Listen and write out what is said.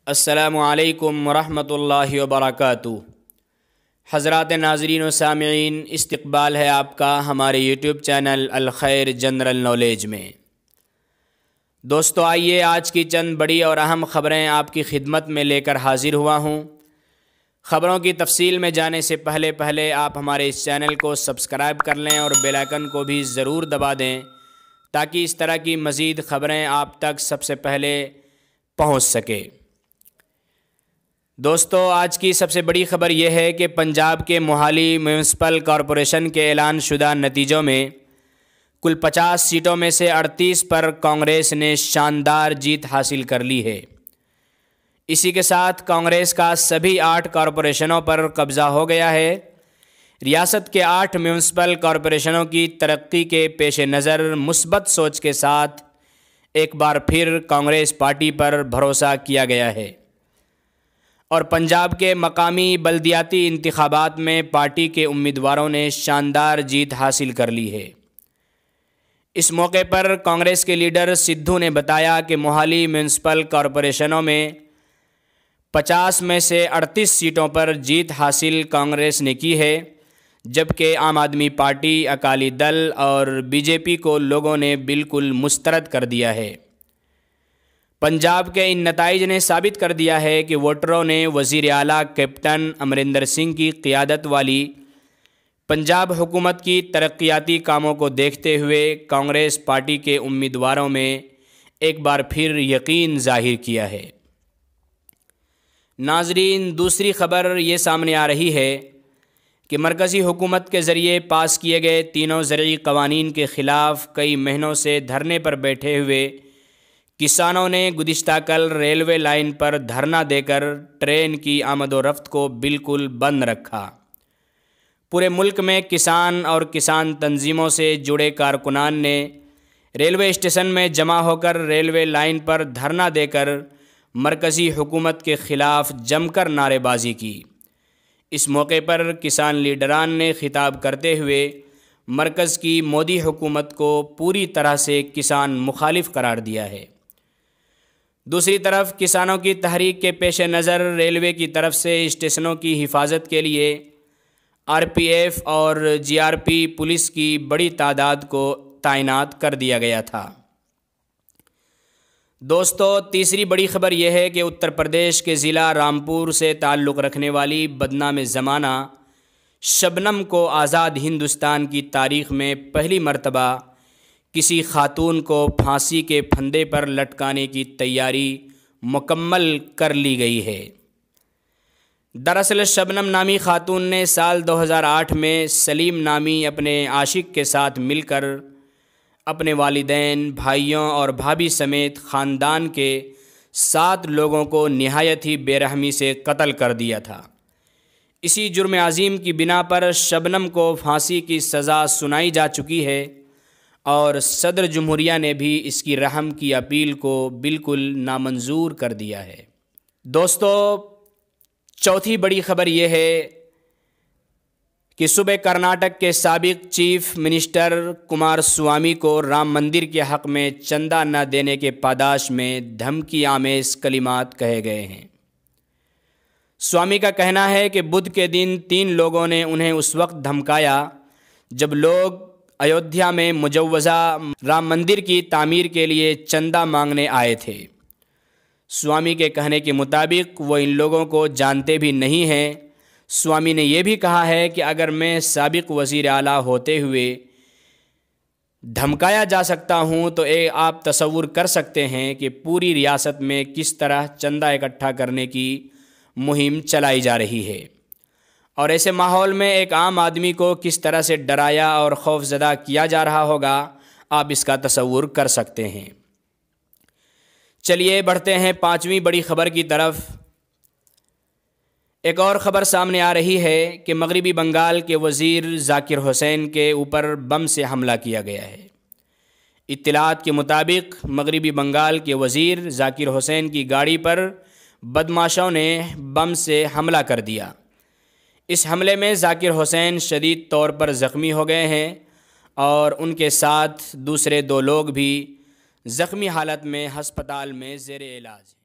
السلام علیکم ورحمۃ اللہ وبرکاتہ۔ حضرات ناظرین و سامعین، استقبال ہے آپ کا ہمارے یوٹیوب چینل الخیر جنرل نالج میں۔ دوستو، آئیے آج کی چند بڑی اور اہم خبریں آپ کی خدمت میں لے کر حاضر ہوا ہوں۔ خبروں کی تفصیل میں جانے سے پہلے آپ ہمارے اس چینل کو سبسکرائب کر لیں اور بیل آئیکن کو بھی ضرور دبا دیں تاکہ اس طرح کی مزید خبریں آپ تک سب سے پہلے پہنچ سکے۔ دوستو، آج کی سب سے بڑی خبر یہ ہے کہ پنجاب کے موہالی میونسپل کارپوریشن کے اعلان شدہ نتیجوں میں کل 50 سیٹوں میں سے 38 پر کانگریس نے شاندار جیت حاصل کر لی ہے۔ اسی کے ساتھ کانگریس کا سبھی 8 کارپوریشنوں پر قبضہ ہو گیا ہے۔ ریاست کے 8 میونسپل کارپوریشنوں کی ترقی کے پیش نظر مثبت سوچ کے ساتھ ایک بار پھر کانگریس پارٹی پر بھروسہ کیا گیا ہے اور پنجاب کے مقامی بلدیاتی انتخابات میں پارٹی کے امیدواروں نے شاندار جیت حاصل کر لی ہے۔ اس موقع پر کانگریس کے لیڈر سدھو نے بتایا کہ موہالی میونسپل کارپوریشنوں میں 50 میں سے 38 سیٹوں پر جیت حاصل کانگریس نے کی ہے، جبکہ عام آدمی پارٹی، اکالی دل اور بی جے پی کو لوگوں نے بالکل مسترد کر دیا ہے۔ پنجاب کے ان نتائج نے ثابت کر دیا ہے کہ ووٹروں نے وزیر اعلیٰ کیپٹن امرندر سنگھ کی قیادت والی پنجاب حکومت کی ترقیاتی کاموں کو دیکھتے ہوئے کانگریس پارٹی کے امیدواروں میں ایک بار پھر یقین ظاہر کیا ہے۔ ناظرین، دوسری خبر یہ سامنے آ رہی ہے کہ مرکزی حکومت کے ذریعے پاس کیے گئے تینوں زرعی قوانین کے خلاف کئی مہینوں سے دھرنے پر بیٹھے ہوئے کسانوں نے گزشتہ کل ریلوے لائن پر دھرنا دے کر ٹرین کی آمد و رفت کو بالکل بند رکھا۔ پورے ملک میں کسان اور کسان تنظیموں سے جڑے کارکنان نے ریلوے اسٹیشن میں جمع ہو کر ریلوے لائن پر دھرنا دے کر مرکزی حکومت کے خلاف جم کر نعرے بازی کی۔ اس موقع پر کسان لیڈران نے خطاب کرتے ہوئے مرکز کی مودی حکومت کو پوری طرح سے کسان مخالف قرار دیا ہے۔ دوسری طرف کسانوں کی تحریک کے پیش نظر ریلوے کی طرف سے اسٹیشنوں کی حفاظت کے لیے آر پی ایف اور جی آر پی پولیس کی بڑی تعداد کو تعینات کر دیا گیا تھا۔ دوستو، تیسری بڑی خبر یہ ہے کہ اتر پردیش کے ضلع رامپور سے تعلق رکھنے والی بدنام زمانہ شبنم کو آزاد ہندوستان کی تاریخ میں پہلی مرتبہ کسی خاتون کو پھانسی کے پھندے پر لٹکانے کی تیاری مکمل کر لی گئی ہے۔ دراصل شبنم نامی خاتون نے سال 2008 میں سلیم نامی اپنے عاشق کے ساتھ مل کر اپنے والدین، بھائیوں اور بھابھی سمیت خاندان کے 7 لوگوں کو نہایت ہی بے رحمی سے قتل کر دیا تھا۔ اسی جرم عظیم کی بنا پر شبنم کو پھانسی کی سزا سنائی جا چکی ہے اور صدر جمہوریہ نے بھی اس کی رحم کی اپیل کو بالکل نامنظور کر دیا ہے۔ دوستو، چوتھی بڑی خبر یہ ہے کہ صوبے کرناٹک کے سابق چیف منسٹر کمار سوامی کو رام مندر کے حق میں چندہ نہ دینے کے پاداش میں دھمکی آمیز کلمات کہے گئے ہیں۔ سوامی کا کہنا ہے کہ بدھ کے دن 3 لوگوں نے انہیں اس وقت دھمکایا جب لوگ ایودھیا میں مجوزہ رام مندر کی تعمیر کے لیے چندہ مانگنے آئے تھے۔ سوامی کے کہنے کے مطابق وہ ان لوگوں کو جانتے بھی نہیں ہیں۔ سوامی نے یہ بھی کہا ہے کہ اگر میں سابق وزیر اعلیٰ ہوتے ہوئے دھمکایا جا سکتا ہوں تو آپ تصور کر سکتے ہیں کہ پوری ریاست میں کس طرح چندہ اکٹھا کرنے کی مہم چلائی جا رہی ہے، اور ایسے ماحول میں ایک عام آدمی کو کس طرح سے ڈرایا اور خوف زدہ کیا جا رہا ہوگا، آپ اس کا تصور کر سکتے ہیں۔ چلیے بڑھتے ہیں 5ویں بڑی خبر کی طرف۔ ایک اور خبر سامنے آ رہی ہے کہ مغربی بنگال کے وزیر ذاکر حسین کے اوپر بم سے حملہ کیا گیا ہے۔ اطلاعات کے مطابق مغربی بنگال کے وزیر ذاکر حسین کی گاڑی پر بدماشوں نے بم سے حملہ کر دیا۔ اس حملے میں ذاکر حسین شدید طور پر زخمی ہو گئے ہیں اور ان کے ساتھ دوسرے 2 لوگ بھی زخمی حالت میں ہسپتال میں زیر علاج ہیں۔